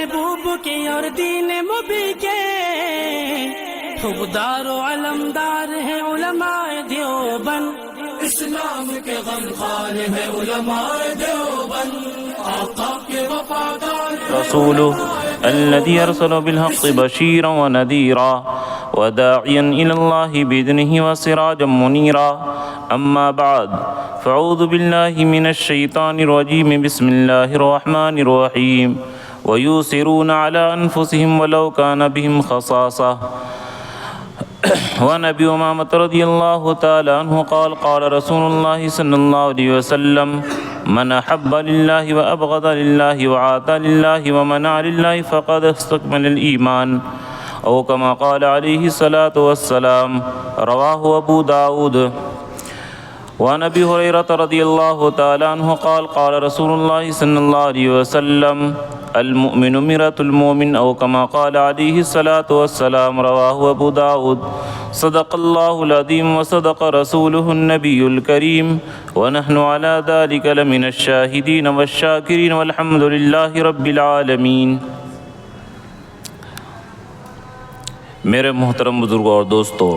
محبوب کی اور دین مبی کے حقدار و علمدار ہیں علماء دیوبند، اسلام کے غمخوار ہیں علماء دیوبند، آقا کے وفادار رسوله الذي أرسل بالحق بشيرا ونذيرا وداعيا إلى الله بإذنه وسراجا منيرا. أما بعد فأعوذ بالله من الشيطان الرجيم. بسم الله الرحمن الرحيم. ويؤثرون على أنفسهم ولو كان بهم خصاصة. وعن أبي أمامة رضي الله تعالى عنه قال قال رسول الله صلى الله عليه وسلم: من أحب لله وأبغض لله وعاطى لله ومنع لله فقد استكمل الإيمان، أو كما قال عليه الصلاة والسلام. رواه أبو داود. وعن أبي هريرة رضي الله تعالى عنه قال قال رسول الله صلى الله عليه وسلم: المؤمن مرآة المؤمن، أو كما قال عليه الصلاة والسلام. رواه أبو داود. صدق الله العظيم وصدق رسوله النبي الكريم، ونحن على ذلك لمن الشاهدين والشاكرين، والحمد لله رب العالمين. میرے محترم بزرگوں اور دوستو،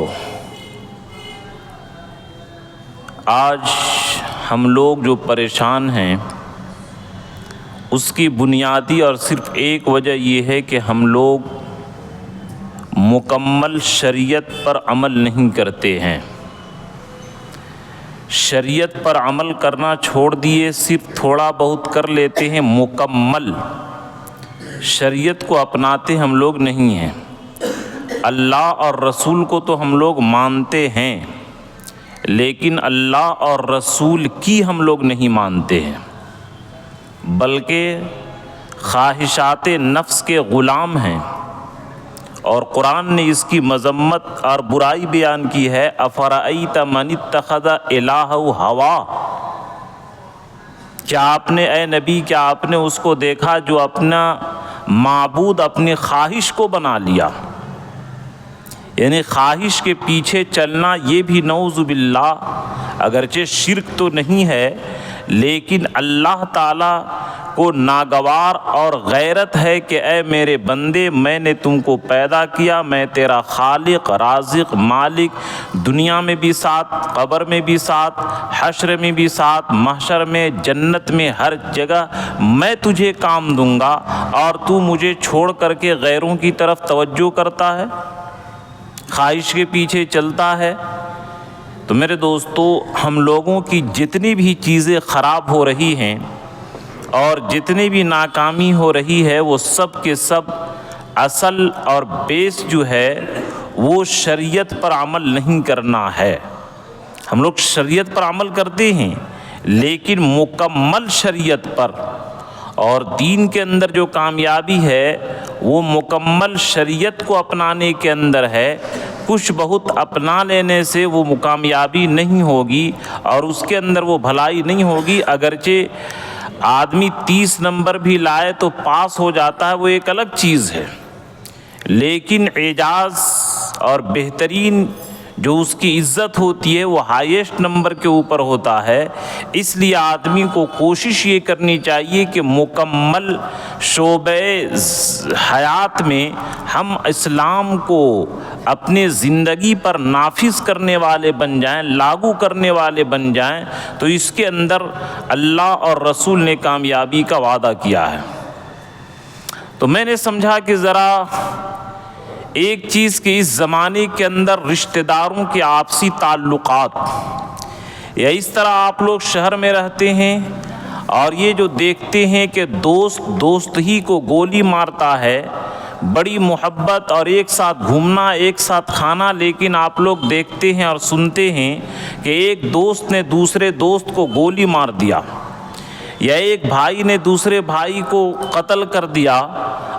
آج ہم لوگ جو پریشان ہیں اس کی بنیادی اور صرف ایک وجہ یہ ہے کہ ہم لوگ مکمل شریعت پر عمل نہیں کرتے ہیں. شریعت پر عمل کرنا چھوڑ دیے، صرف تھوڑا بہت کر لیتے ہیں، مکمل شریعت کو اپناتے ہم لوگ نہیں ہیں. اللہ اور رسول کو تو ہم لوگ مانتے ہیں، لیکن اللہ اور رسول کی ہم لوگ نہیں مانتے ہیں، بلکہ خواہشات نفس کے غلام ہیں. اور قرآن نے اس کی مذمت اور برائی بیان کی ہے. افرأیت من اتخذ الہہ ہوا، کیا آپ نے اے نبی کیا آپ نے اس کو دیکھا جو اپنا معبود اپنی خواہش کو بنا لیا؟ یعنی خواہش کے پیچھے چلنا یہ بھی نعوذ باللہ اگرچہ شرک تو نہیں ہے، لیکن اللہ تعالیٰ کو ناگوار اور غیرت ہے کہ اے میرے بندے، میں نے تم کو پیدا کیا، میں تیرا خالق، رازق، مالک، دنیا میں بھی ساتھ، قبر میں بھی ساتھ، حشر میں بھی ساتھ، محشر میں، جنت میں، ہر جگہ میں تجھے کام دوں گا، اور تو مجھے چھوڑ کر کے غیروں کی طرف توجہ کرتا ہے، خواہش کے پیچھے چلتا ہے. تو میرے دوستو، ہم لوگوں کی جتنی بھی چیزیں خراب ہو رہی ہیں اور جتنی بھی ناکامی ہو رہی ہے، وہ سب کے سب اصل اور بیس جو ہے وہ شریعت پر عمل نہیں کرنا ہے. ہم لوگ شریعت پر عمل کرتے ہیں، لیکن مکمل شریعت پر. اور دین کے اندر جو کامیابی ہے وہ مکمل شریعت کو اپنانے کے اندر ہے. کچھ بہت اپنا لینے سے وہ کامیابی نہیں ہوگی اور اس کے اندر وہ بھلائی نہیں ہوگی. اگرچہ آدمی 30 نمبر بھی لائے تو پاس ہو جاتا ہے، وہ ایک الگ چیز ہے، لیکن اعجاز اور بہترین جو اس کی عزت ہوتی ہے وہ ہائیسٹ نمبر کے اوپر ہوتا ہے. اس لیے آدمی کو کوشش یہ کرنی چاہیے کہ مکمل شعبہ حیات میں ہم اسلام کو اپنے زندگی پر نافذ کرنے والے بن جائیں، لاگو کرنے والے بن جائیں. تو اس کے اندر اللہ اور رسول نے کامیابی کا وعدہ کیا ہے. تو میں نے سمجھا کہ ذرا ایک چیز کہ اس زمانے کے اندر رشتہ داروں کے آپسی تعلقات، یا اس طرح آپ لوگ شہر میں رہتے ہیں اور یہ جو دیکھتے ہیں کہ دوست ہی کو گولی مارتا ہے، بڑی محبت اور ایک ساتھ گھومنا، ایک ساتھ کھانا، لیکن آپ لوگ دیکھتے ہیں اور سنتے ہیں کہ ایک دوست نے دوسرے دوست کو گولی مار دیا، یا ایک بھائی نے دوسرے بھائی کو قتل کر دیا.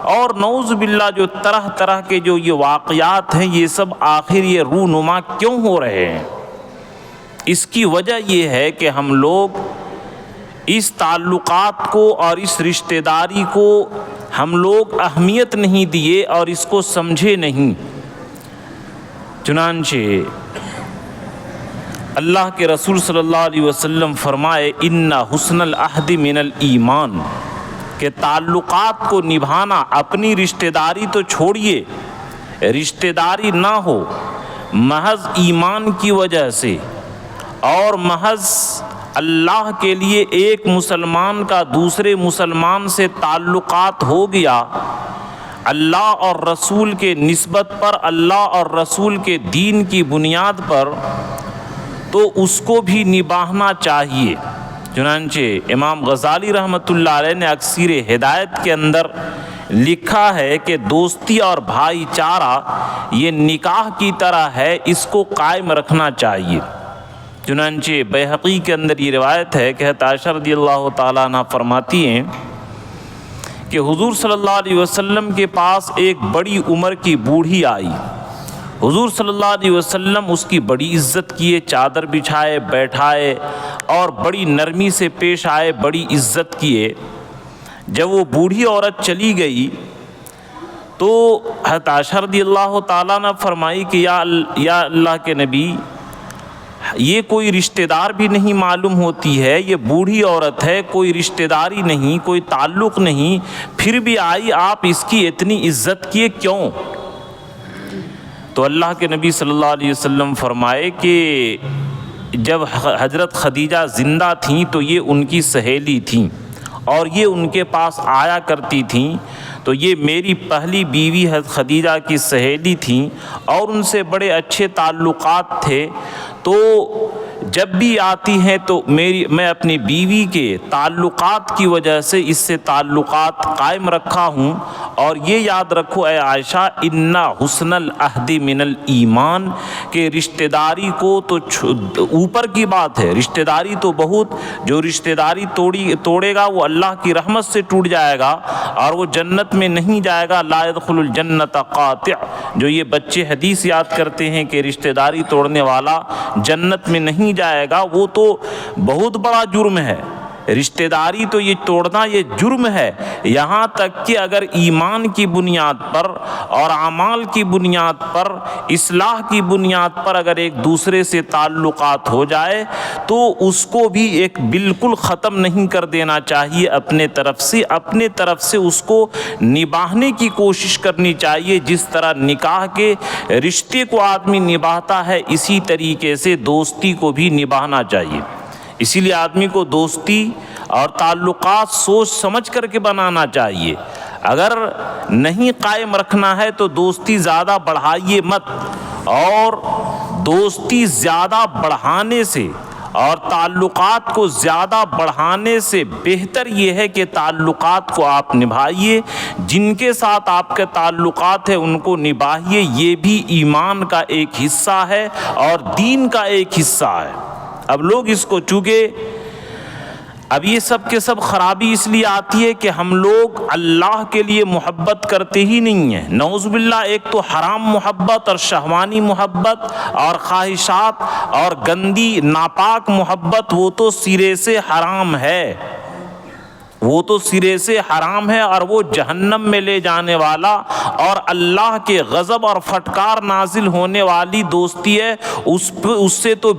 اور نعوذ باللہ جو طرح طرح کے جو یہ واقعات ہیں، یہ سب آخر یہ رونما کیوں ہو رہے ہیں؟ اس کی وجہ یہ ہے کہ ہم لوگ اس تعلقات کو اور اس رشتہ داری کو ہم لوگ اہمیت نہیں دیے اور اس کو سمجھے نہیں. چنانچہ اللہ کے رسول صلی اللہ علیہ وسلم فرمائے ان حسن العہد من الایمان، کہ تعلقات کو نبھانا، اپنی رشتہ داری تو چھوڑیے، رشتہ داری نہ ہو، محض ایمان کی وجہ سے اور محض اللہ کے لیے ایک مسلمان کا دوسرے مسلمان سے تعلقات ہو گیا، اللہ اور رسول کے نسبت پر، اللہ اور رسول کے دین کی بنیاد پر، تو اس کو بھی نبھانا چاہیے۔ چنانچہ امام غزالی رحمۃ اللہ علیہ نے اکثیر ہدایت کے اندر لکھا ہے کہ دوستی اور بھائی چارہ یہ نکاح کی طرح ہے، اس کو قائم رکھنا چاہیے۔ چنانچہ بیہقی کے اندر یہ روایت ہے کہ حضرت عائشہ رضی اللہ تعالیٰ عنہ فرماتی ہیں کہ حضور صلی اللہ علیہ وسلم کے پاس ایک بڑی عمر کی بوڑھی آئی، حضور صلی اللہ علیہ وسلم اس کی بڑی عزت کیے، چادر بچھائے، بیٹھائے اور بڑی نرمی سے پیش آئے، بڑی عزت کیے۔ جب وہ بوڑھی عورت چلی گئی تو حضرت عائشہ رضی اللہ تعالیٰ نے فرمائی کہ یا اللہ کے نبی، یہ کوئی رشتہ دار بھی نہیں معلوم ہوتی ہے، یہ بوڑھی عورت ہے، کوئی رشتہ داری نہیں، کوئی تعلق نہیں، پھر بھی آئی، آپ اس کی اتنی عزت کیے کیوں؟ تو اللہ کے نبی صلی اللہ علیہ وسلم فرمائے کہ جب حضرت خدیجہ زندہ تھیں تو یہ ان کی سہیلی تھیں اور یہ ان کے پاس آیا کرتی تھیں، تو یہ میری پہلی بیوی حضرت خدیجہ کی سہیلی تھیں اور ان سے بڑے اچھے تعلقات تھے، تو جب بھی آتی ہیں تو میں اپنی بیوی کے تعلقات کی وجہ سے اس سے تعلقات قائم رکھا ہوں۔ اور یہ یاد رکھو اے عائشہ، اِنَّ حُسْنَ الْعَہْدِ مِنَ الْایمان، کہ رشتہ داری کو تو اوپر کی بات ہے، رشتہ داری تو بہت، جو رشتہ داری توڑے گا وہ اللہ کی رحمت سے ٹوٹ جائے گا اور وہ جنت میں نہیں جائے گا، لا يدخل الجنت قاطع، جو یہ بچے حدیث یاد کرتے ہیں کہ رشتہ داری توڑنے والا جنت میں نہیں جائے گا، وہ تو بہت بڑا جرم ہے۔ رشتہ داری تو یہ توڑنا یہ جرم ہے، یہاں تک کہ اگر ایمان کی بنیاد پر اور اعمال کی بنیاد پر، اصلاح کی بنیاد پر اگر ایک دوسرے سے تعلقات ہو جائے تو اس کو بھی ایک بالکل ختم نہیں کر دینا چاہیے، اپنے طرف سے اس کو نبھانے کی کوشش کرنی چاہیے۔ جس طرح نکاح کے رشتے کو آدمی نبھاتا ہے، اسی طریقے سے دوستی کو بھی نبھانا چاہیے۔ اسی لیے آدمی کو دوستی اور تعلقات سوچ سمجھ کر کے بنانا چاہیے۔ اگر نہیں قائم رکھنا ہے تو دوستی زیادہ بڑھائیے مت، اور دوستی زیادہ بڑھانے سے اور تعلقات کو زیادہ بڑھانے سے بہتر یہ ہے کہ تعلقات کو آپ نبھائیے، جن کے ساتھ آپ کے تعلقات ہیں ان کو نبھائیے، یہ بھی ایمان کا ایک حصہ ہے اور دین کا ایک حصہ ہے۔ اب لوگ اس کو چونکہ اب یہ سب کے سب خرابی اس لیے آتی ہے کہ ہم لوگ اللہ کے لیے محبت کرتے ہی نہیں ہیں، نعوذ باللہ۔ ایک تو حرام محبت اور شہوانی محبت اور خواہشات اور گندی ناپاک محبت، وہ تو سرے سے حرام ہے، وہ تو سرے سے حرام ہے اور وہ جہنم میں لے جانے والا اور اللہ کے غضب اور پھٹکار نازل ہونے والی دوستی ہے، اس سے تو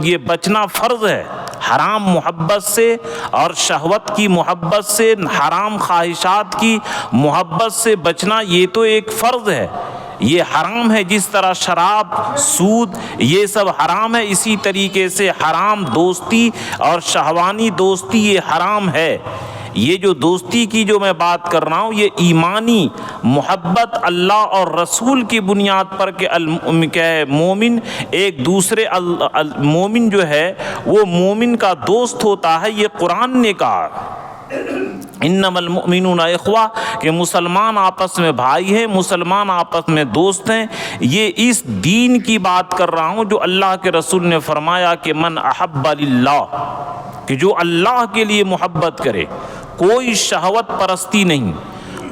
یہ بچنا فرض ہے۔ حرام محبت سے اور شہوت کی محبت سے، حرام خواہشات کی محبت سے بچنا یہ تو ایک فرض ہے، یہ حرام ہے۔ جس طرح شراب، سود، یہ سب حرام ہے، اسی طریقے سے حرام دوستی اور شہوانی دوستی یہ حرام ہے۔ یہ جو دوستی کی جو میں بات کر رہا ہوں، یہ ایمانی محبت اللہ اور رسول کی بنیاد پر کہ مومن ایک دوسرے، مومن جو ہے وہ مومن کا دوست ہوتا ہے، یہ قرآن نے کہا انما المؤمنون اخوہ، کہ مسلمان آپس میں بھائی ہیں، مسلمان آپس میں دوست ہیں۔ یہ اس دین کی بات کر رہا ہوں جو اللہ کے رسول نے فرمایا کہ من احب للہ، کہ جو اللہ کے لیے محبت کرے، کوئی شہوت پرستی نہیں،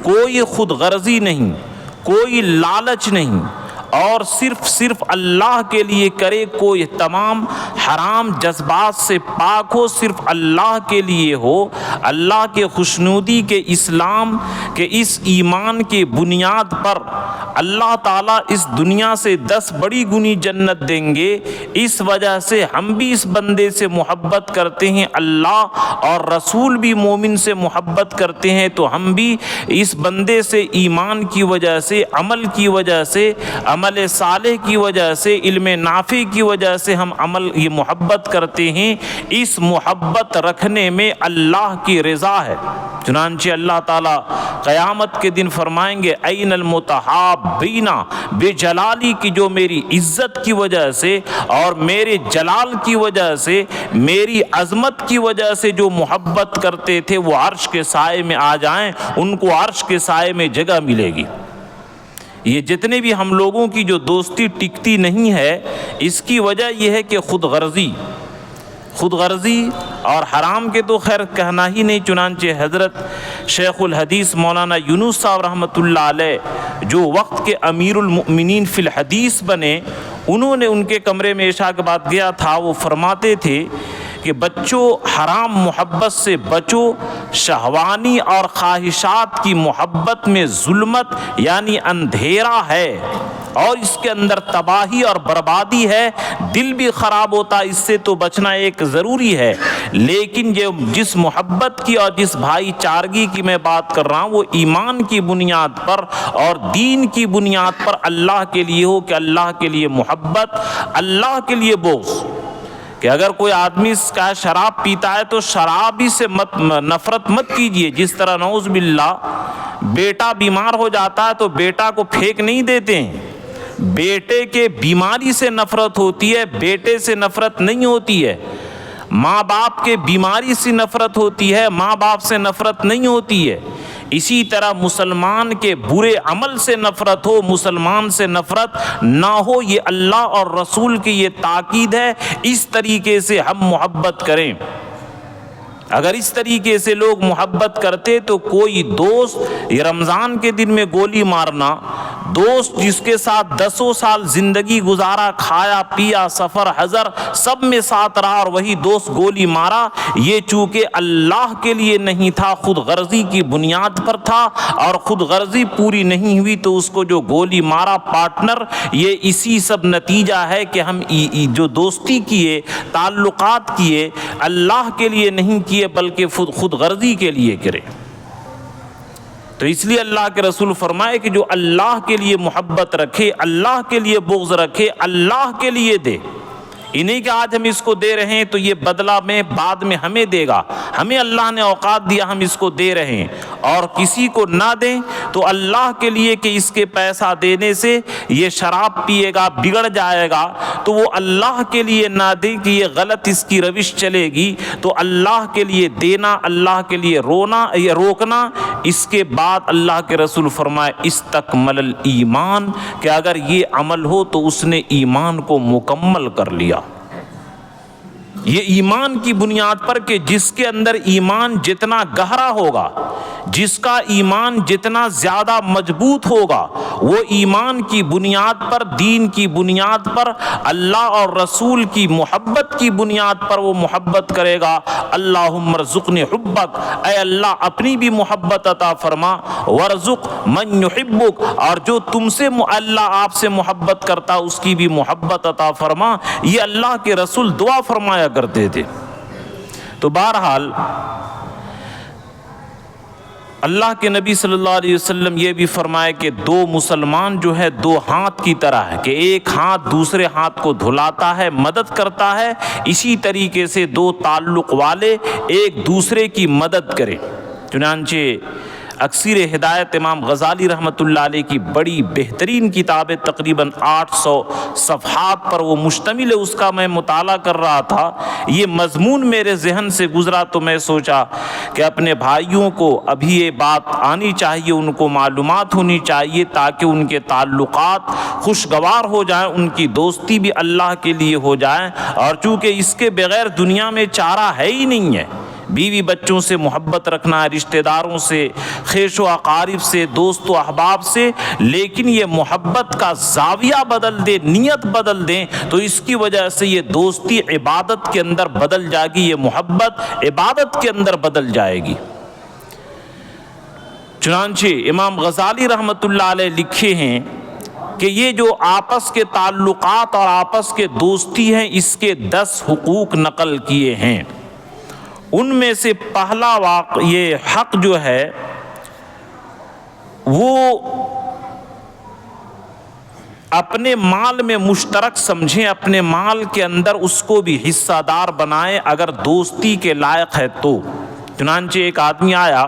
کوئی خود غرضی نہیں، کوئی لالچ نہیں، اور صرف اللہ کے لیے کرے, کوئی تمام حرام جذبات سے پاک ہو, صرف اللہ کے لیے ہو, اللہ کے خوشنودی کے اسلام کے اس ایمان کے بنیاد پر اللہ تعالیٰ اس دنیا سے 10 بڑی گنی جنت دیں گے. اس وجہ سے ہم بھی اس بندے سے محبت کرتے ہیں, اللہ اور رسول بھی مومن سے محبت کرتے ہیں, تو ہم بھی اس بندے سے ایمان کی وجہ سے, عمل کی وجہ سے, عمل صالح کی وجہ سے, علم نافع کی وجہ سے ہم یہ محبت کرتے ہیں. اس محبت رکھنے میں اللہ کی رضا ہے. چنانچہ اللہ تعالیٰ قیامت کے دن فرمائیں گے این المتحابین بجلالی, کی جو میری عزت کی وجہ سے اور میرے جلال کی وجہ سے, میری عظمت کی وجہ سے جو محبت کرتے تھے وہ عرش کے سائے میں آ جائیں, ان کو عرش کے سائے میں جگہ ملے گی. یہ جتنے بھی ہم لوگوں کی جو دوستی ٹکتی نہیں ہے, اس کی وجہ یہ ہے کہ خود غرضی اور حرام کے تو خیر کہنا ہی نہیں. چنانچہ حضرت شیخ الحدیث مولانا یونس صاحب رحمۃ اللہ علیہ جو وقت کے امیر المؤمنین فی الحدیث بنے, انہوں نے ان کے کمرے میں عشاء کے بعد گیا تھا, وہ فرماتے تھے کہ بچوں حرام محبت سے بچو, شہوانی اور خواہشات کی محبت میں ظلمت یعنی اندھیرا ہے اور اس کے اندر تباہی اور بربادی ہے, دل بھی خراب ہوتا, اس سے تو بچنا ایک ضروری ہے. لیکن جس محبت کی اور جس بھائی چارگی کی میں بات کر رہا ہوں وہ ایمان کی بنیاد پر اور دین کی بنیاد پر اللہ کے لیے ہو, کہ اللہ کے لیے محبت, اللہ کے لیے بغض. کہ اگر کوئی آدمی کا شراب پیتا ہے تو شرابی سے نفرت مت کیجئے. جس طرح نعوذ باللہ بیٹا بیمار ہو جاتا ہے تو بیٹا کو پھینک نہیں دیتے ہیں, بیٹے کے بیماری سے نفرت ہوتی ہے, بیٹے سے نفرت نہیں ہوتی ہے. ماں باپ کے بیماری سے نفرت ہوتی ہے, ماں باپ سے نفرت نہیں ہوتی ہے. اسی طرح مسلمان کے برے عمل سے نفرت ہو, مسلمان سے نفرت نہ ہو, یہ اللہ اور رسول کی یہ تاکید ہے. اس طریقے سے ہم محبت کریں. اگر اس طریقے سے لوگ محبت کرتے تو کوئی دوست یہ رمضان کے دن میں گولی مارنا, دوست جس کے ساتھ 10 سال زندگی گزارا, کھایا پیا سفر حضر سب میں ساتھ رہا, اور وہی دوست گولی مارا, یہ چونکہ اللہ کے لیے نہیں تھا, خود غرضی کی بنیاد پر تھا, اور خود غرضی پوری نہیں ہوئی تو اس کو جو گولی مارا پارٹنر, یہ اسی سب نتیجہ ہے کہ ہم جو دوستی کیے, تعلقات کیے, اللہ کے لیے نہیں کیے بلکہ خود غرضی کے لیے کرے. تو اس لیے اللہ کے رسول فرمائے کہ جو اللہ کے لیے محبت رکھے, اللہ کے لیے بغض رکھے, اللہ کے لیے دے. انہیں کہ آج ہم اس کو دے رہے ہیں تو یہ بدلہ میں بعد میں ہمیں دے گا, ہمیں اللہ نے اوقات دیا, ہم اس کو دے رہے ہیں. اور کسی کو نہ دیں تو اللہ کے لیے کہ اس کے پیسہ دینے سے یہ شراب پیے گا, بگڑ جائے گا, تو وہ اللہ کے لیے نہ دیں کہ یہ غلط اس کی روش چلے گی. تو اللہ کے لیے دینا, اللہ کے لیے روکنا. اس کے بعد اللہ کے رسول فرمائے استکمل الایمان, کہ اگر یہ عمل ہو تو اس نے ایمان کو مکمل کر لیا. یہ ایمان کی بنیاد پر کہ جس کے اندر ایمان جتنا گہرا ہوگا, جس کا ایمان جتنا زیادہ مضبوط ہوگا, وہ ایمان کی بنیاد پر, دین کی بنیاد پر, اللہ اور رسول کی محبت کی بنیاد پر وہ محبت کرے گا. اللہم ارزقنی حبک, اے اللہ اپنی بھی محبت عطا فرما, ورزق من یحبک, اور جو تم سے اللہ آپ سے محبت کرتا اس کی بھی محبت عطا فرما. یہ اللہ کے رسول دعا فرمایا کرتے تھے. تو بہرحال اللہ کے نبی صلی اللہ علیہ وسلم یہ بھی فرمائے کہ دو مسلمان جو ہے دو ہاتھ کی طرح ہے, کہ ایک ہاتھ دوسرے ہاتھ کو دھلاتا ہے, مدد کرتا ہے, اسی طریقے سے دو تعلق والے ایک دوسرے کی مدد کریں. چنانچہ اکثیر ہدایت امام غزالی رحمۃ اللہ علیہ کی بڑی بہترین کتاب ہے, تقریباً 800 صفحات پر وہ مشتمل ہے, اس کا میں مطالعہ کر رہا تھا. یہ مضمون میرے ذہن سے گزرا تو میں سوچا کہ اپنے بھائیوں کو ابھی یہ بات آنی چاہیے, ان کو معلومات ہونی چاہیے, تاکہ ان کے تعلقات خوشگوار ہو جائیں, ان کی دوستی بھی اللہ کے لیے ہو جائیں. اور چونکہ اس کے بغیر دنیا میں چارہ ہے ہی نہیں ہے, بیوی بچوں سے محبت رکھنا ہے، رشتہ داروں سے، خیش و اقارب سے، دوست و احباب سے، لیکن یہ محبت کا زاویہ بدل دے، نیت بدل دیں تو اس کی وجہ سے یہ دوستی عبادت کے اندر بدل جائے گی، یہ محبت عبادت کے اندر بدل جائے گی۔ چنانچہ امام غزالی رحمۃ اللہ علیہ لکھے ہیں کہ یہ جو آپس کے تعلقات اور آپس کے دوستی ہیں، اس کے 10 حقوق نقل کیے ہیں۔ ان میں سے پہلا یہ حق جو ہے وہ اپنے مال میں مشترک سمجھیں، اپنے مال کے اندر اس کو بھی حصہ دار بنائیں اگر دوستی کے لائق ہے تو۔ چنانچہ ایک آدمی آیا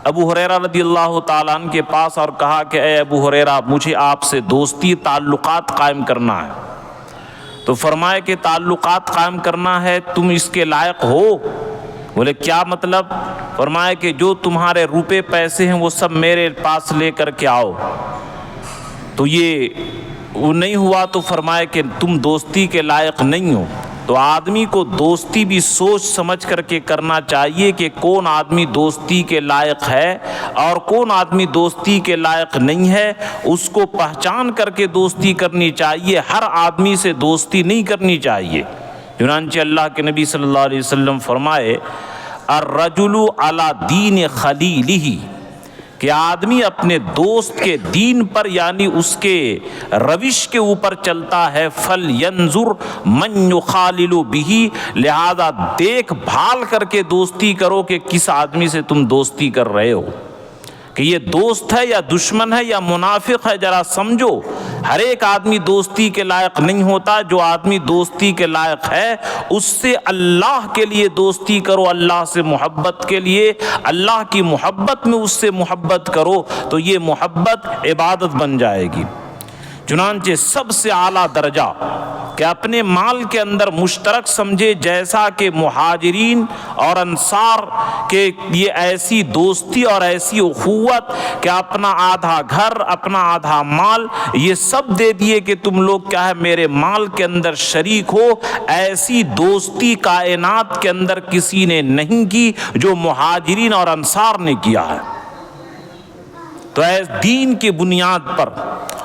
ابو ہریرہ رضی اللہ تعالیٰ عنہ کے پاس اور کہا کہ اے ابو ہریرہ، مجھے آپ سے دوستی تعلقات قائم کرنا ہے۔ تو فرمائے کہ تعلقات قائم کرنا ہے، تم اس کے لائق ہو؟ بولے کیا مطلب؟ فرمائے کہ جو تمہارے روپے پیسے ہیں وہ سب میرے پاس لے کر کے آؤ۔ تو یہ وہ نہیں ہوا تو فرمائے کہ تم دوستی کے لائق نہیں ہو۔ تو آدمی کو دوستی بھی سوچ سمجھ کر کے کرنا چاہیے کہ کون آدمی دوستی کے لائق ہے اور کون آدمی دوستی کے لائق نہیں ہے، اس کو پہچان کر کے دوستی کرنی چاہیے، ہر آدمی سے دوستی نہیں کرنی چاہیے۔ چنانچہ اللہ کے نبی صلی اللہ علیہ وسلم فرمائے الرجل علی دین خلیلہ، کہ آدمی اپنے دوست کے دین پر یعنی اس کے روش کے اوپر چلتا ہے، فَلْيَنْظُرْ مَنْ يُخَالِلُ بِهِ، لہذا دیکھ بھال کر کے دوستی کرو کہ کس آدمی سے تم دوستی کر رہے ہو، کہ یہ دوست ہے یا دشمن ہے یا منافق ہے، ذرا سمجھو۔ ہر ایک آدمی دوستی کے لائق نہیں ہوتا، جو آدمی دوستی کے لائق ہے اس سے اللہ کے لیے دوستی کرو، اللہ سے محبت کے لیے، اللہ کی محبت میں اس سے محبت کرو تو یہ محبت عبادت بن جائے گی۔ چنانچہ سب سے اعلیٰ درجہ کہ اپنے مال کے اندر مشترک سمجھے، جیسا کہ مہاجرین اور انصار کے یہ ایسی دوستی اور ایسی اخوت کہ اپنا آدھا گھر، اپنا آدھا مال یہ سب دے دیے کہ تم لوگ کیا ہے میرے مال کے اندر شریک ہو، ایسی دوستی کائنات کے اندر کسی نے نہیں کی جو مہاجرین اور انصار نے کیا ہے۔ تو دین کی بنیاد پر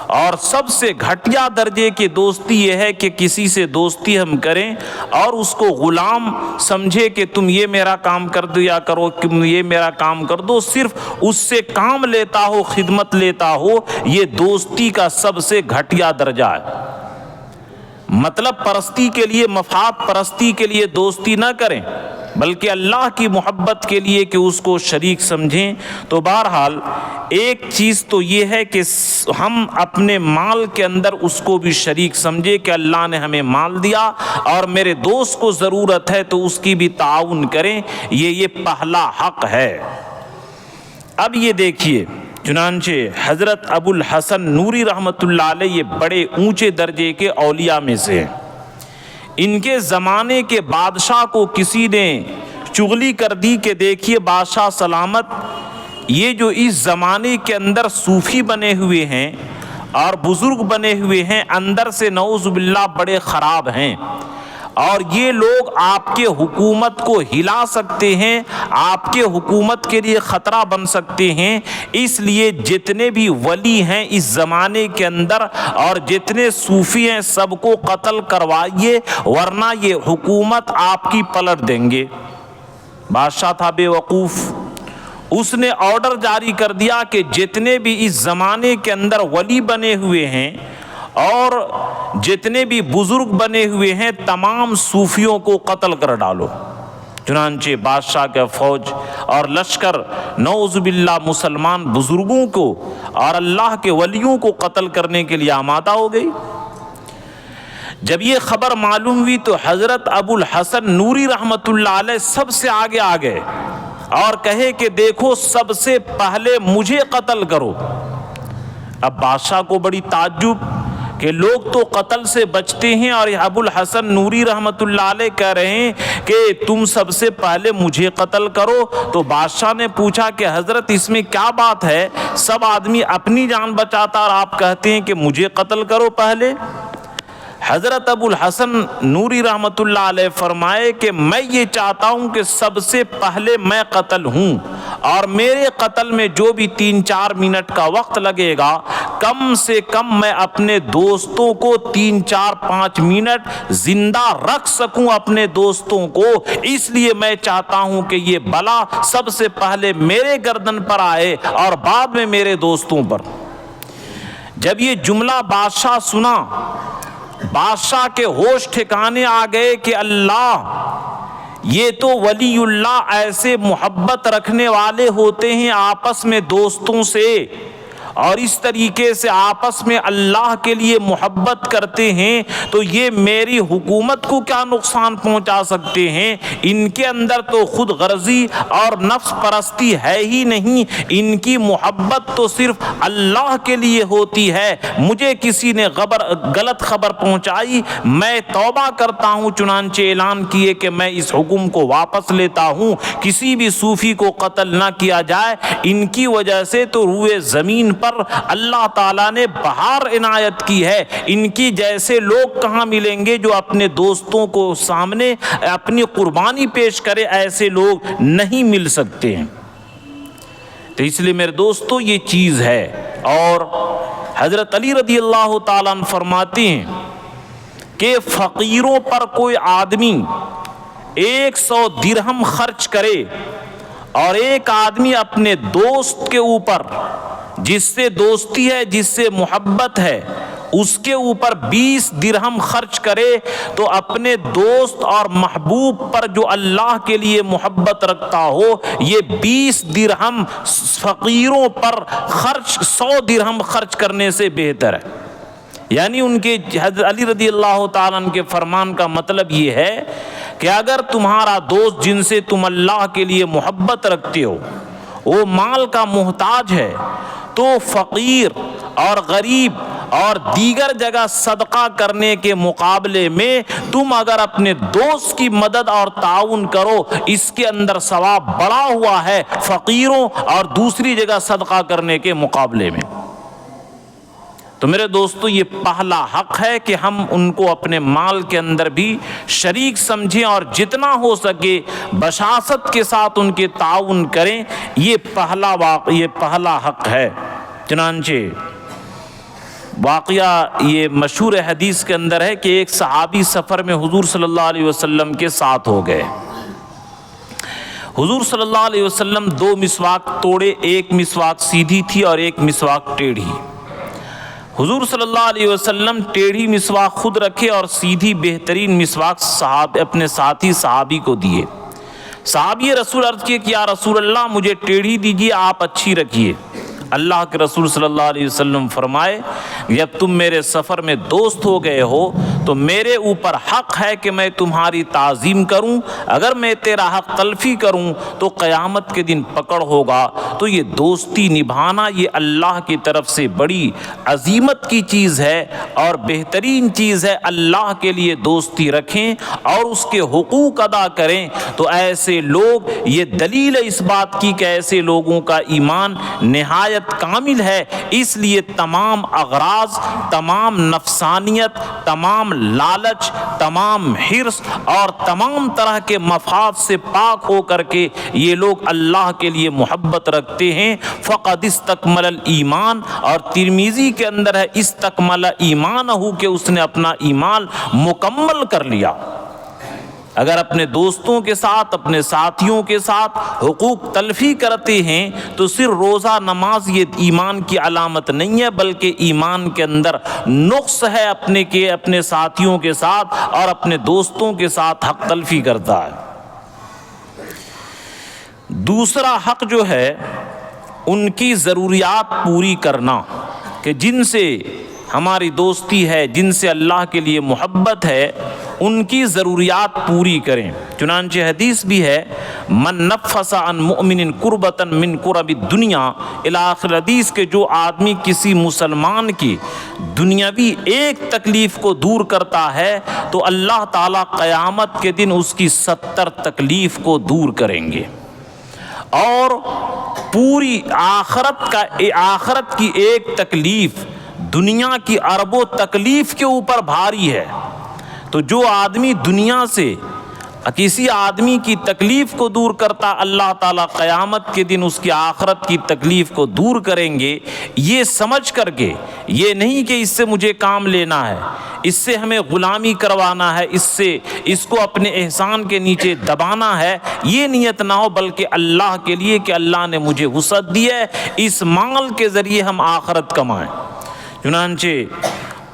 اور سب سے گھٹیا درجے کی دوستی یہ ہے کہ کسی سے دوستی ہم کریں اور اس کو غلام سمجھے کہ تم یہ میرا کام کر دیا کرو، تم یہ میرا کام کر دو، صرف اس سے کام لیتا ہو، خدمت لیتا ہو، یہ دوستی کا سب سے گھٹیا درجہ ہے۔ مطلب پرستی کے لیے، مفاد پرستی کے لیے دوستی نہ کریں، بلکہ اللہ کی محبت کے لیے کہ اس کو شریک سمجھیں۔ تو بہرحال ایک چیز تو یہ ہے کہ ہم اپنے مال کے اندر اس کو بھی شریک سمجھیں کہ اللہ نے ہمیں مال دیا اور میرے دوست کو ضرورت ہے تو اس کی بھی تعاون کریں، یہ پہلا حق ہے۔ اب یہ دیکھیے، چنانچہ حضرت ابو الحسن نوری رحمۃ اللہ علیہ یہ بڑے اونچے درجے کے اولیاء میں سے ہیں۔ ان کے زمانے کے بادشاہ کو کسی نے چغلی کر دی کہ دیکھیے بادشاہ سلامت، یہ جو اس زمانے کے اندر صوفی بنے ہوئے ہیں اور بزرگ بنے ہوئے ہیں، اندر سے نعوذ باللہ بڑے خراب ہیں، اور یہ لوگ آپ کے حکومت کو ہلا سکتے ہیں، آپ کے حکومت کے لیے خطرہ بن سکتے ہیں، اس لیے جتنے بھی ولی ہیں اس زمانے کے اندر اور جتنے صوفی ہیں سب کو قتل کروائیے، ورنہ یہ حکومت آپ کی پلٹ دیں گے۔ بادشاہ تھا بے وقوف، اس نے آرڈر جاری کر دیا کہ جتنے بھی اس زمانے کے اندر ولی بنے ہوئے ہیں اور جتنے بھی بزرگ بنے ہوئے ہیں تمام صوفیوں کو قتل کر ڈالو۔ چنانچہ بادشاہ کا فوج اور لشکر نعوذ باللہ مسلمان بزرگوں کو اور اللہ کے ولیوں کو قتل کرنے کے لیے آمادہ ہو گئی۔ جب یہ خبر معلوم ہوئی تو حضرت ابو الحسن نوری رحمۃ اللہ علیہ سب سے آگے آ گئے اور کہے کہ دیکھو سب سے پہلے مجھے قتل کرو۔ اب بادشاہ کو بڑی تعجب کہ لوگ تو قتل سے بچتے ہیں اور ابو الحسن نوری رحمۃ اللہ علیہ کہہ رہے ہیں کہ تم سب سے پہلے مجھے قتل کرو۔ تو بادشاہ نے پوچھا کہ حضرت اس میں کیا بات ہے، سب آدمی اپنی جان بچاتا اور آپ کہتے ہیں کہ مجھے قتل کرو پہلے۔ حضرت ابو الحسن نوری رحمۃ اللہ علیہ فرمائے کہ میں یہ چاہتا ہوں کہ سب سے پہلے میں قتل ہوں، اور میرے قتل میں جو بھی 3-4 منٹ کا وقت لگے گا، کم سے کم میں اپنے دوستوں کو 3-4-5 منٹ زندہ رکھ سکوں اپنے دوستوں کو، اس لیے میں چاہتا ہوں کہ یہ بلا سب سے پہلے میرے گردن پر آئے اور بعد میں میرے دوستوں پر۔ جب یہ جملہ بادشاہ سنا، بادشاہ کے ہوش ٹھکانے آ گئے کہ اللہ، یہ تو ولی اللہ ایسے محبت رکھنے والے ہوتے ہیں آپس میں دوستوں سے، اور اس طریقے سے آپس میں اللہ کے لیے محبت کرتے ہیں، تو یہ میری حکومت کو کیا نقصان پہنچا سکتے ہیں؟ ان کے اندر تو خود غرضی اور نفس پرستی ہے ہی نہیں، ان کی محبت تو صرف اللہ کے لیے ہوتی ہے۔ مجھے کسی نے غلط خبر پہنچائی، میں توبہ کرتا ہوں، چنانچہ اعلان کیے کہ میں اس حکم کو واپس لیتا ہوں، کسی بھی صوفی کو قتل نہ کیا جائے۔ ان کی وجہ سے تو روئے زمین پر اللہ تعالیٰ نے بہار عنایت کی ہے۔ ان کی جیسے لوگ کہاں ملیں گے جو اپنے دوستوں کو سامنے اپنی قربانی پیش کرے، ایسے لوگ نہیں مل سکتے ہیں۔ تو اس لیے میرے دوستو یہ چیز ہے۔ اور حضرت علی رضی اللہ تعالیٰ عنہ فرماتے ہیں کہ فقیروں پر کوئی آدمی 100 درہم خرچ کرے، اور ایک آدمی اپنے دوست کے اوپر، جس سے دوستی ہے، جس سے محبت ہے، اس کے اوپر 20 درہم خرچ کرے، تو اپنے دوست اور محبوب پر جو اللہ کے لیے محبت رکھتا ہو، یہ 20 درہم فقیروں پر 100 درہم خرچ کرنے سے بہتر ہے۔ یعنی ان کے حضرت علی رضی اللہ تعالیٰ عنہ کے فرمان کا مطلب یہ ہے کہ اگر تمہارا دوست جن سے تم اللہ کے لیے محبت رکھتے ہو وہ مال کا محتاج ہے، تو فقیر اور غریب اور دیگر جگہ صدقہ کرنے کے مقابلے میں تم اگر اپنے دوست کی مدد اور تعاون کرو، اس کے اندر ثواب بڑا ہوا ہے فقیروں اور دوسری جگہ صدقہ کرنے کے مقابلے میں۔ تو میرے دوستو یہ پہلا حق ہے کہ ہم ان کو اپنے مال کے اندر بھی شریک سمجھیں اور جتنا ہو سکے بشاشت کے ساتھ ان کے تعاون کریں، یہ پہلا حق ہے۔ چنانچہ واقعہ یہ مشہور حدیث کے اندر ہے کہ ایک صحابی سفر میں حضور صلی اللہ علیہ وسلم کے ساتھ ہو گئے۔ حضور صلی اللہ علیہ وسلم 2 مسواک توڑے، ایک مسواک سیدھی تھی اور ایک مسواک ٹیڑھی۔ حضور صلی اللہ علیہ وسلم ٹیڑھی مسواک خود رکھے اور سیدھی بہترین مسواک اپنے ساتھی صحابی کو دیے۔ صحابی رسول عرض کیے کہ یا رسول اللہ مجھے ٹیڑھی دیجیے، آپ اچھی رکھیے۔ اللہ کے رسول صلی اللہ علیہ وسلم فرمائے جب تم میرے سفر میں دوست ہو گئے ہو تو میرے اوپر حق ہے کہ میں تمہاری تعظیم کروں، اگر میں تیرا حق تلفی کروں تو قیامت کے دن پکڑ ہوگا۔ تو یہ دوستی نبھانا یہ اللہ کی طرف سے بڑی عظیمت کی چیز ہے اور بہترین چیز ہے۔ اللہ کے لیے دوستی رکھیں اور اس کے حقوق ادا کریں، تو ایسے لوگ، یہ دلیل ہے اس بات کی کہ ایسے لوگوں کا ایمان نہایت کامل ہے۔ اس لیے تمام اغراض، تمام نفسانیت، تمام لالچ، تمام حرص اور تمام طرح کے مفاد سے پاک ہو کر کے یہ لوگ اللہ کے لیے محبت رکھتے ہیں۔ فقد استکمل الایمان، اور ترمذی کے اندر ہے استکمل ایمانہ، کہ اس نے اپنا ایمان مکمل کر لیا۔ اگر اپنے دوستوں کے ساتھ، اپنے ساتھیوں کے ساتھ حقوق تلفی کرتے ہیں تو صرف روزہ نماز یہ ایمان کی علامت نہیں ہے، بلکہ ایمان کے اندر نقص ہے اپنے ساتھیوں کے ساتھ اور اپنے دوستوں کے ساتھ حق تلفی کرتا ہے۔ دوسرا حق جو ہے ان کی ضروریات پوری کرنا، کہ جن سے ہماری دوستی ہے، جن سے اللہ کے لیے محبت ہے، ان کی ضروریات پوری کریں۔ چنانچہ حدیث بھی ہے من نفس عن مؤمن کربۃ من کرب الدنیا الی آخر حدیث، کے جو آدمی کسی مسلمان کی دنیاوی ایک تکلیف کو دور کرتا ہے تو اللہ تعالیٰ قیامت کے دن اس کی 70 تکلیف کو دور کریں گے، اور پوری آخرت کی ایک تکلیف دنیا کی اربوں تکلیف کے اوپر بھاری ہے، تو جو آدمی دنیا سے کسی آدمی کی تکلیف کو دور کرتا، اللہ تعالیٰ قیامت کے دن اس کی آخرت کی تکلیف کو دور کریں گے، یہ سمجھ کر کے، یہ نہیں کہ اس سے مجھے کام لینا ہے، اس سے ہمیں غلامی کروانا ہے، اس کو اپنے احسان کے نیچے دبانا ہے، یہ نیت نہ ہو، بلکہ اللہ کے لیے کہ اللہ نے مجھے وسعت دی ہے، اس مال کے ذریعے ہم آخرت کمائیں۔ چنانچہ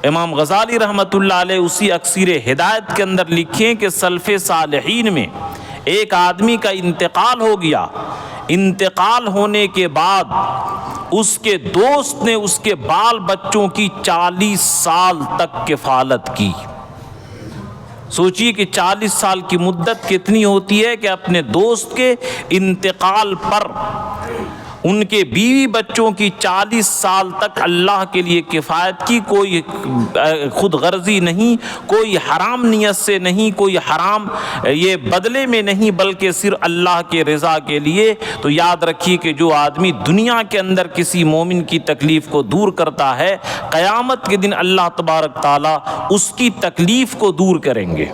امام غزالی رحمۃ اللہ علیہ اسی اکثیر ہدایت کے اندر لکھیں کہ سلف صالحین میں ایک آدمی کا انتقال ہو گیا، انتقال ہونے کے بعد اس کے دوست نے اس کے بال بچوں کی 40 سال تک کفالت کی۔ سوچئے کہ 40 سال کی مدت کتنی ہوتی ہے کہ اپنے دوست کے انتقال پر ان کے بیوی بچوں کی 40 سال تک اللہ کے لیے کفایت کی، کوئی خود غرضی نہیں، کوئی حرام نیت سے نہیں، کوئی حرام یہ بدلے میں نہیں، بلکہ صرف اللہ کے رضا کے لیے۔ تو یاد رکھیے کہ جو آدمی دنیا کے اندر کسی مومن کی تکلیف کو دور کرتا ہے، قیامت کے دن اللہ تبارک تعالیٰ اس کی تکلیف کو دور کریں گے۔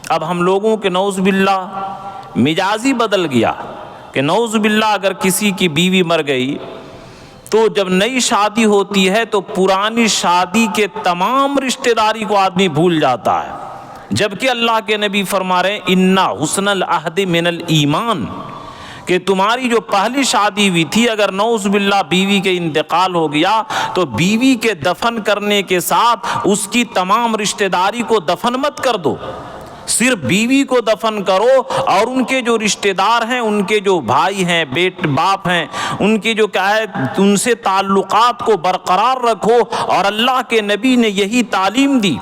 اب ہم لوگوں کے نعوذ باللہ مزاج ہی بدل گیا کہ نعوذ باللہ اگر کسی کی بیوی مر گئی تو جب نئی شادی ہوتی ہے تو پرانی شادی کے تمام رشتہ داری کو آدمی بھول جاتا ہے، جبکہ اللہ کے نبی فرما رہے ہیں اِنَّ حُسْنَ الْعَہْدِ مِنَ الْإِيمَانِ، کہ تمہاری جو پہلی شادی ہوئی تھی اگر نعوذ باللہ بیوی کے انتقال ہو گیا تو بیوی کے دفن کرنے کے ساتھ اس کی تمام رشتہ داری کو دفن مت کر دو، صرف بیوی کو دفن کرو، اور ان کے جو رشتہ دار ہیں، ان کے جو بھائی ہیں، باپ ہیں، ان کی جو کیا ہے ان سے تعلقات کو برقرار رکھو۔ اور اللہ کے نبی نے یہی تعلیم دی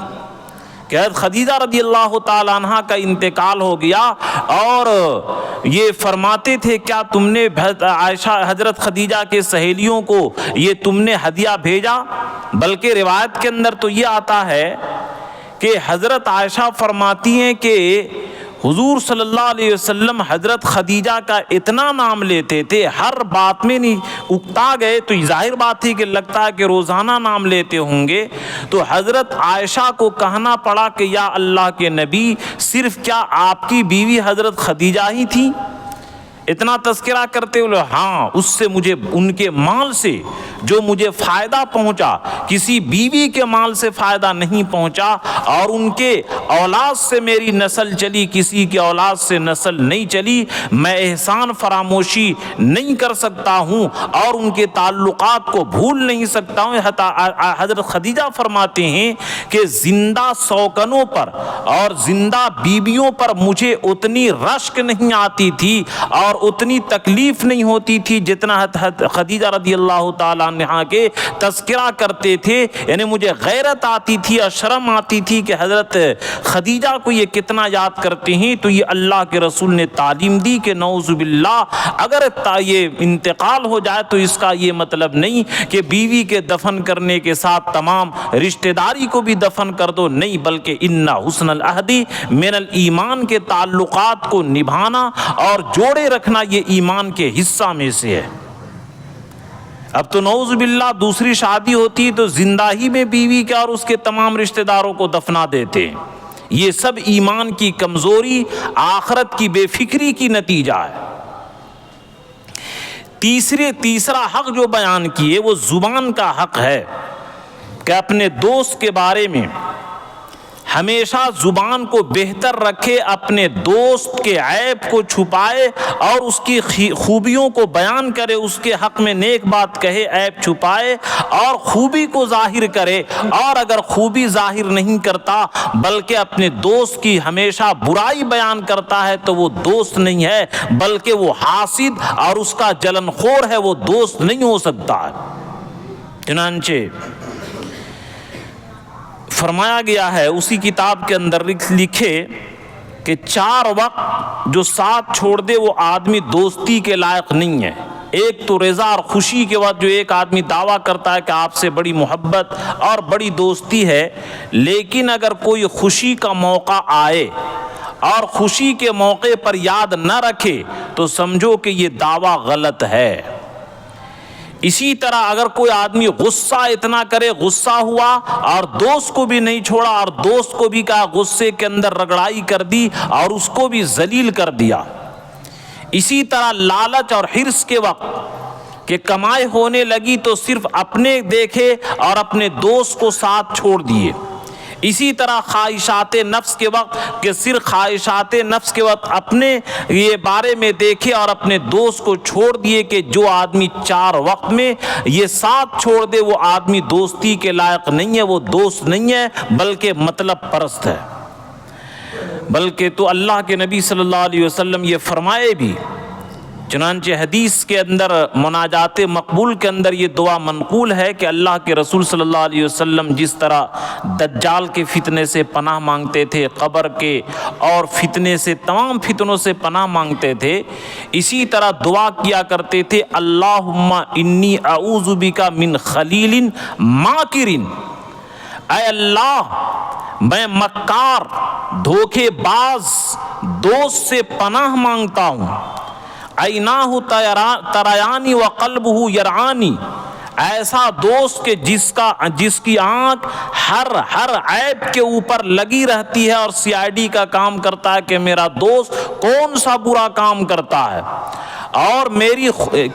کہ حضرت خدیجہ رضی اللہ تعالیٰ عنہ کا انتقال ہو گیا اور یہ فرماتے تھے کیا تم نے حضرت خدیجہ کے سہیلیوں کو یہ تم نے ہدیہ بھیجا؟ بلکہ روایت کے اندر تو یہ آتا ہے کہ حضرت عائشہ فرماتی ہیں کہ حضور صلی اللہ علیہ وسلم حضرت خدیجہ کا اتنا نام لیتے تھے، ہر بات میں نہیں اکتا گئے، تو ظاہر بات تھی کہ لگتا ہے کہ روزانہ نام لیتے ہوں گے، تو حضرت عائشہ کو کہنا پڑا کہ یا اللہ کے نبی، صرف کیا آپ کی بیوی حضرت خدیجہ ہی تھی؟ اتنا تذکرہ کرتے ہوئے ہاں، اس سے مجھے ان کے مال سے جو مجھے فائدہ پہنچا، کسی بیوی کے مال سے فائدہ نہیں پہنچا، اور ان کے اولاد سے میری نسل چلی، کسی کی اولاد سے نسل نہیں چلی، میں احسان فراموشی نہیں کر سکتا ہوں اور ان کے تعلقات کو بھول نہیں سکتا ہوں۔ حضرت خدیجہ فرماتے ہیں کہ زندہ سوکنوں پر اور زندہ بیویوں پر مجھے اتنی رشک نہیں آتی تھی اور اتنی تکلیف نہیں ہوتی تھی جتنا خدیجہ رضی اللہ تعالیٰ عنہا کے تذکرہ کرتے تھے، یعنی مجھے غیرت آتی تھی اور شرم آتی تھی کہ حضرت خدیجہ کو یہ کتنا یاد کرتے ہیں۔ تو یہ اللہ کے رسول نے تعلیم دی کہ نعوذ باللہ اگر یہ انتقال ہو جائے تو اس کا یہ مطلب نہیں کہ بیوی کے دفن کرنے کے ساتھ تمام رشتہ داری کو بھی دفن کر دو، نہیں، بلکہ اِنَّ حُسْنَ الْعَہْدِ مِنَ الْإِيمَانِ کے تعلقات کو نبھانا اور جوڑے رکھنا یہ ایمان کے حصہ میں سے ہے۔ اب تو نعوذ باللہ دوسری شادی ہوتی تو زندہ ہی میں بیوی کے اور اس کے تمام رشتہ داروں کو دفنا دیتے ہیں۔ یہ سب ایمان کی کمزوری، آخرت کی بے فکری کی نتیجہ ہے۔ تیسرا حق جو بیان کیے وہ زبان کا حق ہے کہ اپنے دوست کے بارے میں ہمیشہ زبان کو بہتر رکھے، اپنے دوست کے عیب کو چھپائے اور اس کی خوبیوں کو بیان کرے، اس کے حق میں نیک بات کہے، عیب چھپائے اور خوبی کو ظاہر کرے، اور اگر خوبی ظاہر نہیں کرتا بلکہ اپنے دوست کی ہمیشہ برائی بیان کرتا ہے تو وہ دوست نہیں ہے، بلکہ وہ حاسد اور اس کا جلن خور ہے، وہ دوست نہیں ہو سکتا ہے۔ چنانچہ فرمایا گیا ہے اسی کتاب کے اندر لکھے کہ 4 وقت جو ساتھ چھوڑ دے وہ آدمی دوستی کے لائق نہیں ہے۔ ایک تو رضا اور خوشی کے وقت جو ایک آدمی دعویٰ کرتا ہے کہ آپ سے بڑی محبت اور بڑی دوستی ہے، لیکن اگر کوئی خوشی کا موقع آئے اور خوشی کے موقع پر یاد نہ رکھے تو سمجھو کہ یہ دعویٰ غلط ہے۔ اسی طرح اگر کوئی آدمی غصہ اتنا کرے، غصہ ہوا اور دوست کو بھی نہیں چھوڑا اور دوست کو بھی کہا، غصے کے اندر رگڑائی کر دی اور اس کو بھی ذلیل کر دیا۔ اسی طرح لالچ اور حرص کے وقت کہ کمائی ہونے لگی تو صرف اپنے دیکھے اور اپنے دوست کو ساتھ چھوڑ دیے۔ اسی طرح خواہشات نفس کے وقت کہ صرف خواہشات نفس کے وقت اپنے یہ بارے میں دیکھے اور اپنے دوست کو چھوڑ دیے، کہ جو آدمی 4 وقت میں یہ ساتھ چھوڑ دے وہ آدمی دوستی کے لائق نہیں ہے، وہ دوست نہیں ہے بلکہ مطلب پرست ہے۔ بلکہ تو اللہ کے نبی صلی اللہ علیہ وسلم یہ فرمائے بھی، چنانچہ حدیث کے اندر مناجات مقبول کے اندر یہ دعا منقول ہے کہ اللہ کے رسول صلی اللہ علیہ وسلم جس طرح دجال کے فتنے سے پناہ مانگتے تھے، قبر کے اور فتنے سے، تمام فتنوں سے پناہ مانگتے تھے، اسی طرح دعا کیا کرتے تھے، اللہم انی اعوذ بک من خلیل ماکر، اے اللہ میں مکار، دھوکے باز دوست سے پناہ مانگتا ہوں۔ عیناہ تریانی وقلبہ یرعانی، ایسا دوست کہ جس کی آنکھ ہر عیب کے اوپر لگی رہتی ہے اور CID کا کام کرتا ہے کہ میرا دوست کون سا برا کام کرتا ہے، اور میری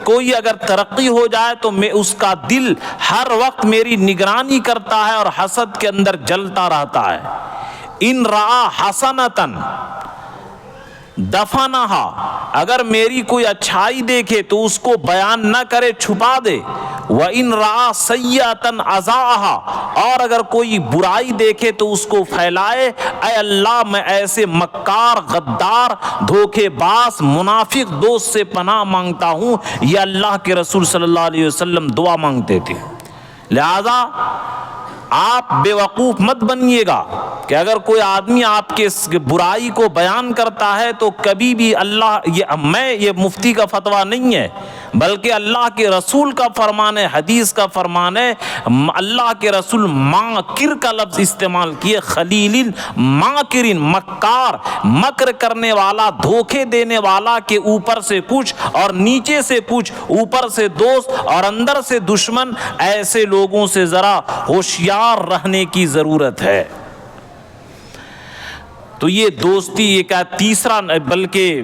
کوئی اگر ترقی ہو جائے تو میں اس کا دل ہر وقت میری نگرانی کرتا ہے اور حسد کے اندر جلتا رہتا ہے۔ ان رعا حسنتن دفنہا، اگر میری کوئی اچھائی دیکھے تو اس کو بیان نہ کرے، چھپا دے۔ وَإِن رَعَا سَيِّئَةً أَذَاعَهَا، اور اگر کوئی برائی دیکھے تو اس کو پھیلائے۔ اے اللہ میں ایسے مکار، غدار، دھوکے باز، منافق دوست سے پناہ مانگتا ہوں۔ یہ اللہ کے رسول صلی اللہ علیہ وسلم دعا مانگتے تھے۔ لہذا آپ بے وقوف مت بنیے گا کہ اگر کوئی آدمی آپ کے برائی کو بیان کرتا ہے تو کبھی بھی یہ مفتی کا فتویٰ نہیں ہے بلکہ اللہ کے رسول کا فرمان ہے، حدیث کا فرمان ہے۔ اللہ کے رسول ماکر کا لفظ استعمال کیے، خلیل ماکر، مکار، مکر کرنے والا، دھوکے دینے والا، کہ اوپر سے کچھ اور نیچے سے کچھ، اوپر سے دوست اور اندر سے دشمن۔ ایسے لوگوں سے ذرا ہوشیار رہنے کی ضرورت ہے۔ تو یہ دوستی ایک تیسرا، بلکہ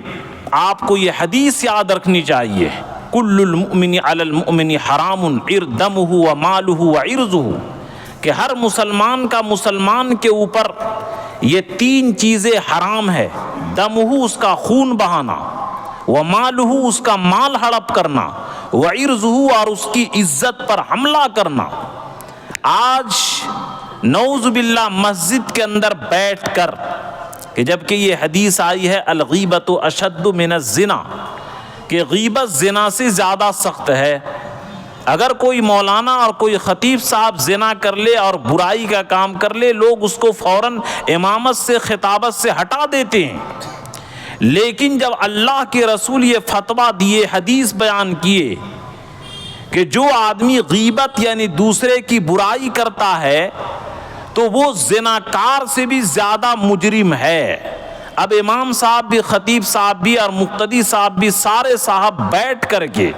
آپ کو یہ حدیث یاد رکھنی چاہیے، کل المؤمن علی المؤمن حرام دمہ ومالہ وعرضہ، کہ ہر مسلمان کا مسلمان کے اوپر یہ 3 چیزیں حرام ہے، دمہ اس کا خون بہانا، ومالہ اس کا مال ہڑپ کرنا، وعرضہ اور اس کی عزت پر حملہ کرنا۔ آج نعوذ باللہ مسجد کے اندر بیٹھ کر، کہ جبکہ یہ حدیث آئی ہے الغیبۃ اشد من الزنا، کہ غیبت زنا سے زیادہ سخت ہے۔ اگر کوئی مولانا اور کوئی خطیب صاحب زنا کر لے اور برائی کا کام کر لے، لوگ اس کو فوراً امامت سے، خطابت سے ہٹا دیتے ہیں، لیکن جب اللہ کے رسول یہ فتویٰ دیے، حدیث بیان کیے کہ جو آدمی غیبت یعنی دوسرے کی برائی کرتا ہے تو وہ زناکار سے بھی زیادہ مجرم ہے۔ اب امام صاحب بھی، خطیب صاحب بھی اور مقتدی صاحب بھی، سارے صاحب بیٹھ کر کے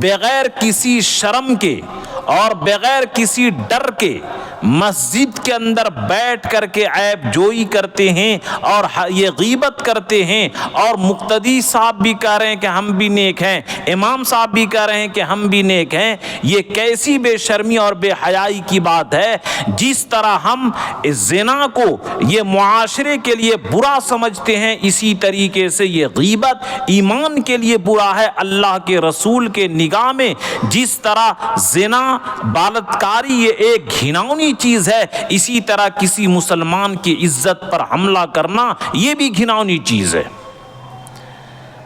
بغیر کسی شرم کے اور بغیر کسی ڈر کے مسجد کے اندر بیٹھ کر کے عیب جوئی کرتے ہیں اور یہ غیبت کرتے ہیں، اور مقتدی صاحب بھی کہہ رہے ہیں کہ ہم بھی نیک ہیں، امام صاحب بھی کہہ رہے ہیں کہ ہم بھی نیک ہیں۔ یہ کیسی بے شرمی اور بے حیائی کی بات ہے! جس طرح ہم زنا کو یہ معاشرے کے لیے برا سمجھتے ہیں، اسی طریقے سے یہ غیبت ایمان کے لیے برا ہے۔ اللہ کے رسول کے نگاہ میں جس طرح زنا، بالاتکاری یہ ایک گھناؤنی چیز ہے، اسی طرح کسی مسلمان کی عزت پر حملہ کرنا یہ بھی گھناؤنی چیز ہے۔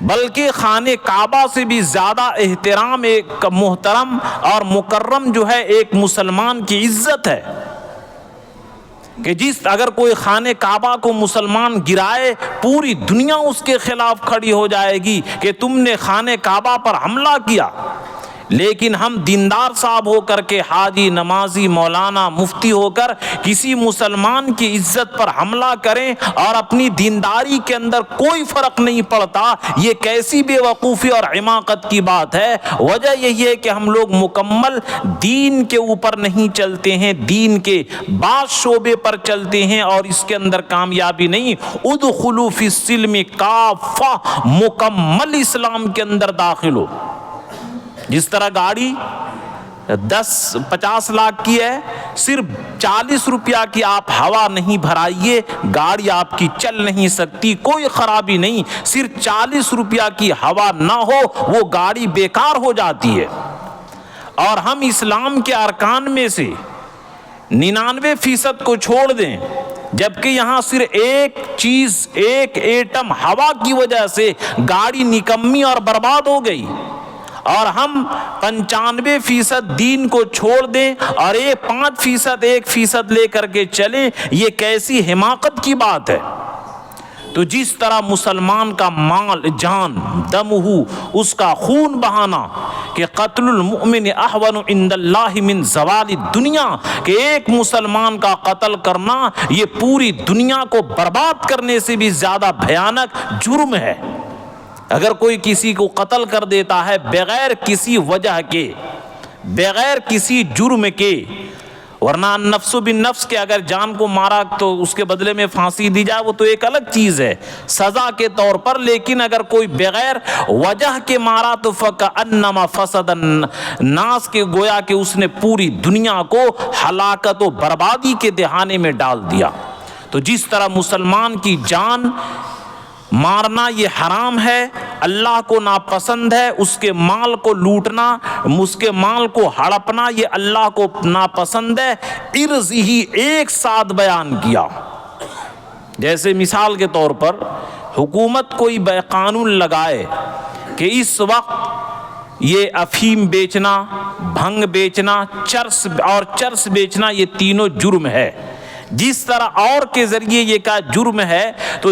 بلکہ خانہ کعبہ سے بھی زیادہ احترام ایک محترم اور مکرم جو ہے ایک مسلمان کی عزت ہے، کہ اگر کوئی خانہ کعبہ کو مسلمان گرائے، پوری دنیا اس کے خلاف کھڑی ہو جائے گی کہ تم نے خانہ کعبہ پر حملہ کیا۔ لیکن ہم دیندار صاحب ہو کر کے حاجی نمازی مولانا مفتی ہو کر کسی مسلمان کی عزت پر حملہ کریں اور اپنی دینداری کے اندر کوئی فرق نہیں پڑتا، یہ کیسی بے وقوفی اور حماقت کی بات ہے۔ وجہ یہی ہے کہ ہم لوگ مکمل دین کے اوپر نہیں چلتے ہیں، دین کے بعض شعبے پر چلتے ہیں اور اس کے اندر کامیابی نہیں۔ ادخلوا فی السلم کافہ، مکمل اسلام کے اندر داخل ہو۔ جس طرح گاڑی 50 لاکھ کی ہے، صرف 40 روپیہ کی آپ ہوا نہیں بھرائیے، گاڑی آپ کی چل نہیں سکتی، کوئی خرابی نہیں۔ صرف 40 روپیہ کی ہوا نہ ہو وہ گاڑی بیکار ہو جاتی ہے۔ اور ہم اسلام کے ارکان میں سے 99% کو چھوڑ دیں، جبکہ یہاں صرف ایک چیز، ایک ایٹم ہوا کی وجہ سے گاڑی نکمی اور برباد ہو گئی، اور ہم 95% دین کو چھوڑ دیں اور 5% 1% لے کر کے چلیں، یہ کیسی حماقت کی بات ہے۔ تو جس طرح مسلمان کا مال، جان، دم ہو، اس کا خون بہانا، کہ قتل المؤمن احون عند اللہ من زوال الدنیا، کہ ایک مسلمان کا قتل کرنا یہ پوری دنیا کو برباد کرنے سے بھی زیادہ بھیانک جرم ہے۔ اگر کوئی کسی کو قتل کر دیتا ہے بغیر کسی وجہ کے، بغیر کسی جرم کے، ورنہ نفس بالنفس کے اگر جان کو مارا تو اس کے بدلے میں پھانسی دی جائے، وہ تو ایک الگ چیز ہے سزا کے طور پر، لیکن اگر کوئی بغیر وجہ کے مارا تو فَكَأَنَّمَا فَسَدَ النَّاسَ، کے گویا کہ اس نے پوری دنیا کو ہلاکت و بربادی کے دہانے میں ڈال دیا۔ تو جس طرح مسلمان کی جان مارنا یہ حرام ہے، اللہ کو ناپسند ہے، اس کے مال کو لوٹنا، اس کے مال کو ہڑپنا یہ اللہ کو ناپسند ہے۔ عرض ہی ایک ساتھ بیان کیا، جیسے مثال کے طور پر حکومت کوئی قانون لگائے کہ اس وقت یہ افیم بیچنا، بھنگ بیچنا، چرس بیچنا یہ تینوں جرم ہے۔ جس طرح اور کے ذریعے یہ کا جرم ہے تو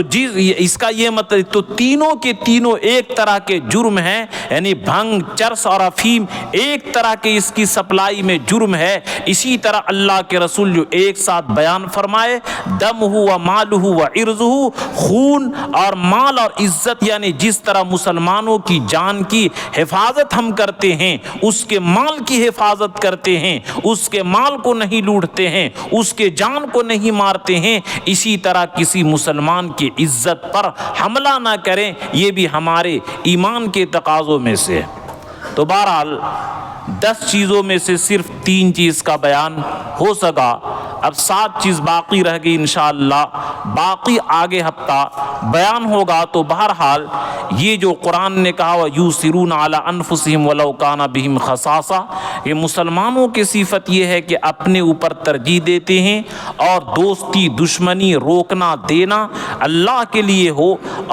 اس کا یہ مطلب تو تینوں کے تینوں ایک طرح کے جرم ہیں، یعنی بھنگ، چرس اور افیم ایک طرح کے اس کی سپلائی میں جرم ہے۔ اسی طرح اللہ کے رسول جو ایک ساتھ بیان فرمائے، دم ہو و مال ہو و عرض ہو، خون اور مال اور عزت، یعنی جس طرح مسلمانوں کی جان کی حفاظت ہم کرتے ہیں، اس کے مال کی حفاظت کرتے ہیں، اس کے مال کو نہیں لوٹتے ہیں، اس کے جان کو نہیں مارتے ہیں، اسی طرح کسی مسلمان کی عزت پر حملہ نہ کریں، یہ بھی ہمارے ایمان کے تقاضوں میں سے ہے۔ تو بہرحال 10 چیزوں میں سے صرف 3 چیز کا بیان ہو سکا، اب 7 چیز باقی رہ گئی، انشاءاللہ باقی آگے ہفتہ بیان ہوگا۔ تو بہرحال یہ جو قرآن نے کہا وَيُؤْثِرُونَ عَلَىٰ أَنفُسِهِمْ وَلَوْ كَانَ بِهِمْ خَصَاصَةٌ، یہ مسلمانوں کی صفت یہ ہے کہ اپنے اوپر ترجیح دیتے ہیں، اور دوستی دشمنی روکنا دینا اللہ کے لیے ہو،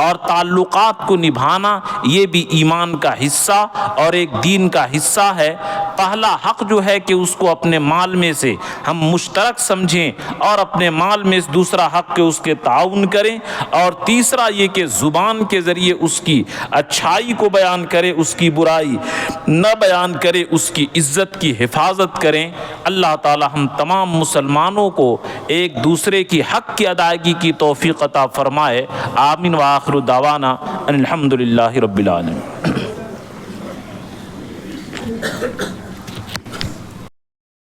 اور تعلقات کو نبھانا یہ بھی ایمان کا حصہ اور ایک دین کا حصہ ہے۔ پہلا حق جو ہے کہ اس کو اپنے مال میں سے ہم مشترک سمجھیں، اور اپنے مال میں دوسرا حق کہ اس کے تعاون کریں، اور تیسرا یہ کہ زبان کے ذریعے اس کی اچھائی کو بیان کریں، اس کی برائی نہ بیان کریں، اس کی عزت کی حفاظت کریں۔ اللہ تعالی ہم تمام مسلمانوں کو ایک دوسرے کی حق کی ادائیگی کی توفیق عطا فرمائے۔ آمین وآخر دعوانا ان الحمدللہ رب العالمین۔